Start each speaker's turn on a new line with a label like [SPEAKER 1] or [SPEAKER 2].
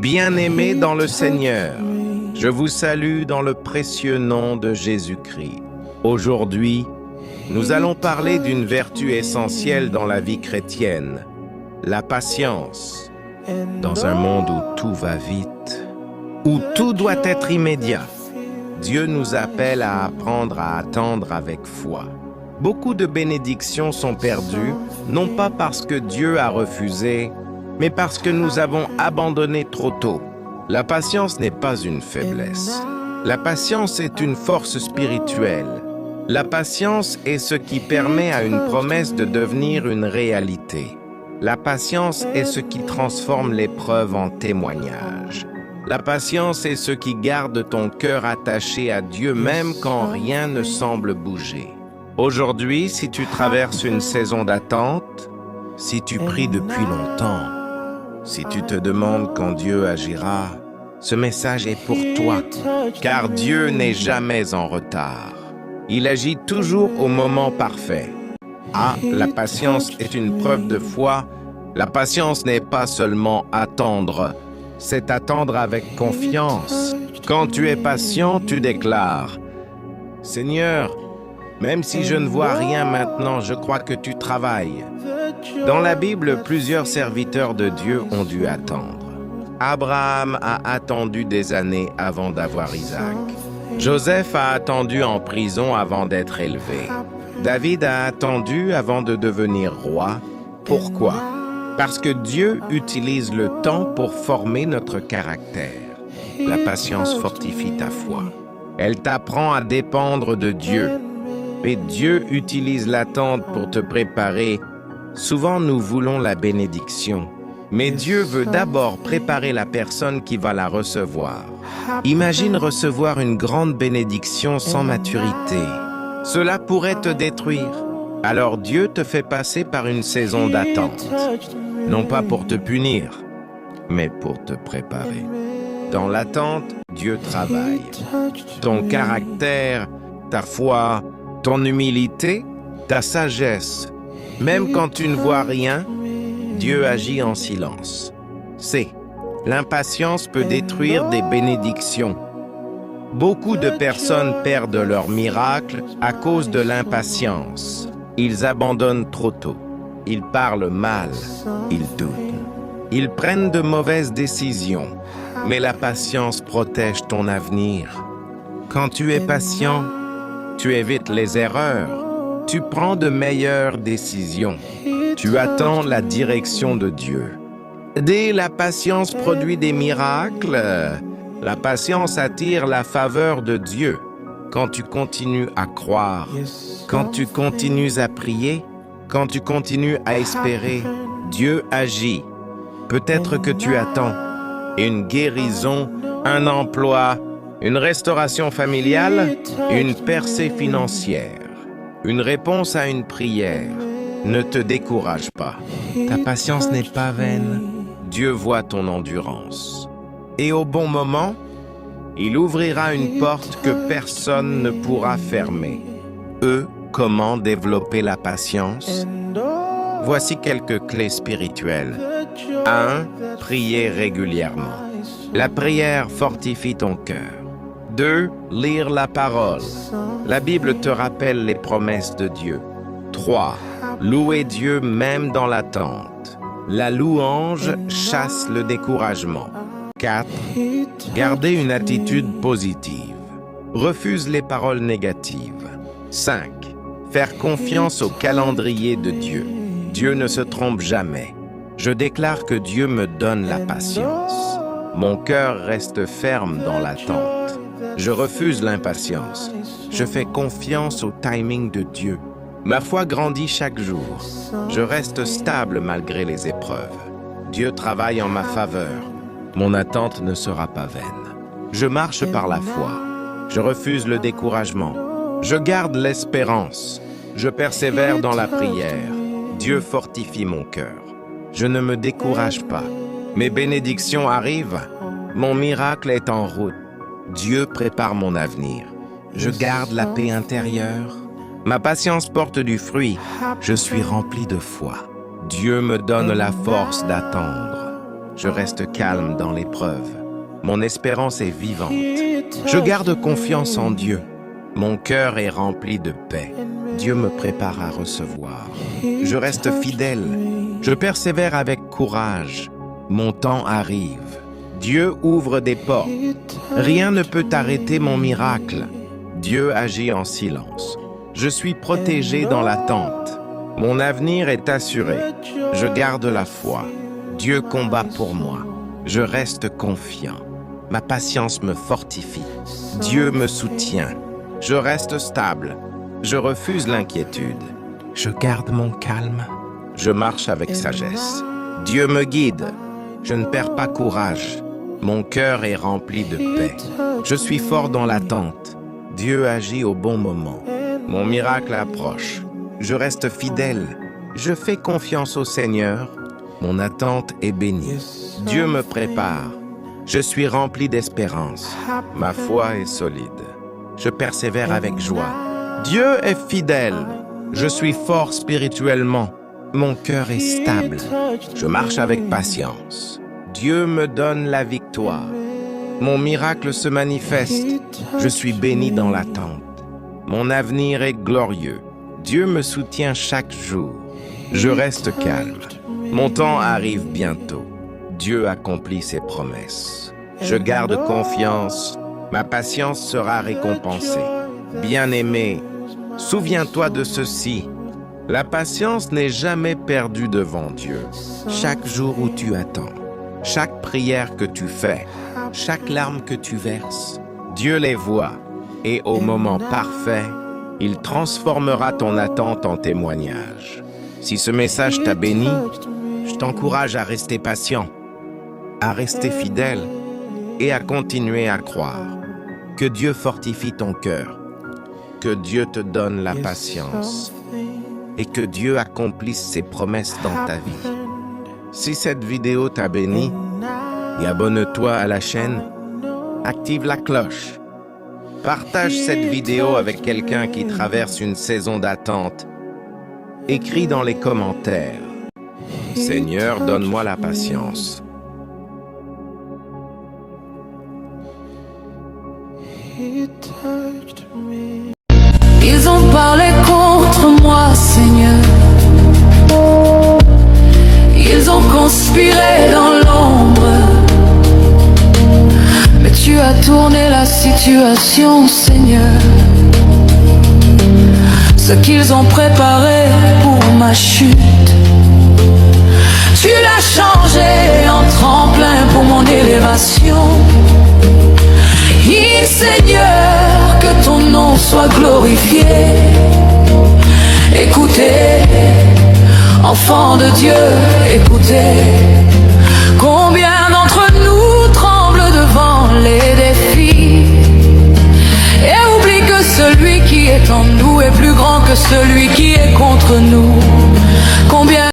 [SPEAKER 1] Bien-aimés dans le Seigneur, je vous salue dans le précieux nom de Jésus-Christ. Aujourd'hui, nous allons parler d'une vertu essentielle dans la vie chrétienne, la patience. Dans un monde où tout va vite, où tout doit être immédiat, Dieu nous appelle à apprendre à attendre avec foi. Beaucoup de bénédictions sont perdues, non pas parce que Dieu a refusé, mais parce que nous avons abandonné trop tôt. La patience n'est pas une faiblesse. La patience est une force spirituelle. La patience est ce qui permet à une promesse de devenir une réalité. La patience est ce qui transforme l'épreuve en témoignage. La patience est ce qui garde ton cœur attaché à Dieu même quand rien ne semble bouger. Aujourd'hui, si tu traverses une saison d'attente, si tu pries depuis longtemps, si tu te demandes quand Dieu agira, ce message est pour toi, car Dieu n'est jamais en retard. Il agit toujours au moment parfait. Ah, la patience est une preuve de foi. La patience n'est pas seulement attendre, c'est attendre avec confiance. Quand tu es patient, tu déclares « Seigneur, même si je ne vois rien maintenant, je crois que tu travailles. » Dans la Bible, plusieurs serviteurs de Dieu ont dû attendre. Abraham a attendu des années avant d'avoir Isaac. Joseph a attendu en prison avant d'être élevé. David a attendu avant de devenir roi. Pourquoi? Parce que Dieu utilise le temps pour former notre caractère. La patience fortifie ta foi. Elle t'apprend à dépendre de Dieu. Et Dieu utilise l'attente pour te préparer. Souvent, nous voulons la bénédiction. Mais Dieu veut d'abord préparer la personne qui va la recevoir. Imagine recevoir une grande bénédiction sans maturité. Cela pourrait te détruire. Alors Dieu te fait passer par une saison d'attente. Non pas pour te punir, mais pour te préparer. Dans l'attente, Dieu travaille. Ton caractère, ta foi, ton humilité, ta sagesse. Même quand tu ne vois rien, Dieu agit en silence. L'impatience peut détruire des bénédictions. Beaucoup de personnes perdent leur miracle à cause de l'impatience. Ils abandonnent trop tôt. Ils parlent mal. Ils doutent. Ils prennent de mauvaises décisions. Mais la patience protège ton avenir. Quand tu es patient, tu évites les erreurs. Tu prends de meilleures décisions. Tu attends la direction de Dieu. Dès la patience produit des miracles, la patience attire la faveur de Dieu. Quand tu continues à croire, quand tu continues à prier, quand tu continues à espérer, Dieu agit. Peut-être que tu attends une guérison, un emploi, une restauration familiale, une percée financière, une réponse à une prière. Ne te décourage pas. Ta patience n'est pas vaine. Dieu voit ton endurance. Et au bon moment, il ouvrira une porte que personne ne pourra fermer. Comment développer la patience? Voici quelques clés spirituelles. 1. Prier régulièrement. La prière fortifie ton cœur. 2. Lire la parole. La Bible te rappelle les promesses de Dieu. 3. Louer Dieu même dans l'attente. La louange chasse le découragement. 4. Garder une attitude positive. Refuse les paroles négatives. 5. Faire confiance au calendrier de Dieu. Dieu ne se trompe jamais. Je déclare que Dieu me donne la patience. Mon cœur reste ferme dans l'attente. Je refuse l'impatience. Je fais confiance au timing de Dieu. Ma foi grandit chaque jour. Je reste stable malgré les épreuves. Dieu travaille en ma faveur. Mon attente ne sera pas vaine. Je marche par la foi. Je refuse le découragement. Je garde l'espérance. Je persévère dans la prière. Dieu fortifie mon cœur. Je ne me décourage pas. Mes bénédictions arrivent. Mon miracle est en route. Dieu prépare mon avenir. Je garde la paix intérieure. Ma patience porte du fruit. Je suis rempli de foi. Dieu me donne la force d'attendre. Je reste calme dans l'épreuve. Mon espérance est vivante. Je garde confiance en Dieu. Mon cœur est rempli de paix. Dieu me prépare à recevoir. Je reste fidèle. Je persévère avec courage. Mon temps arrive. Dieu ouvre des portes. Rien ne peut arrêter mon miracle. Dieu agit en silence. Je suis protégé dans l'attente. Mon avenir est assuré. Je garde la foi. Dieu combat pour moi. Je reste confiant. Ma patience me fortifie. Dieu me soutient. Je reste stable. Je refuse l'inquiétude. Je garde mon calme. Je marche avec sagesse. Dieu me guide. Je ne perds pas courage. Mon cœur est rempli de paix. Je suis fort dans l'attente. Dieu agit au bon moment. Mon miracle approche. Je reste fidèle. Je fais confiance au Seigneur. Mon attente est bénie. Dieu me prépare. Je suis rempli d'espérance. Ma foi est solide. Je persévère avec joie. Dieu est fidèle. Je suis fort spirituellement. Mon cœur est stable. Je marche avec patience. Dieu me donne la victoire. Mon miracle se manifeste. Je suis béni dans l'attente. Mon avenir est glorieux. Dieu me soutient chaque jour. Je reste calme. Mon temps arrive bientôt. Dieu accomplit ses promesses. Je garde confiance. Ma patience sera récompensée. Bien-aimé, souviens-toi de ceci. La patience n'est jamais perdue devant Dieu. Chaque jour où tu attends, chaque prière que tu fais, chaque larme que tu verses, Dieu les voit. Et au moment parfait, il transformera ton attente en témoignage. Si ce message t'a béni, je t'encourage à rester patient, à rester fidèle et à continuer à croire. Que Dieu fortifie ton cœur, que Dieu te donne la patience et que Dieu accomplisse ses promesses dans ta vie. Si cette vidéo t'a béni, abonne-toi à la chaîne, active la cloche. Partage cette vidéo avec quelqu'un qui traverse une saison d'attente. Écris dans les commentaires. Seigneur, donne-moi la patience.
[SPEAKER 2] Ils ont parlé contre moi, Seigneur. Ils ont conspiré dans l'ombre. Mais tu as tourné la situation, Seigneur. Ce qu'ils ont préparé pour ma chute, tu l'as changé en tremplin pour mon élévation. Seigneur, que ton nom soit glorifié. Écoutez, enfants de Dieu, écoutez. Combien d'entre nous tremblent devant les défis et oublient que celui qui est en nous est plus grand que celui qui est contre nous. Combien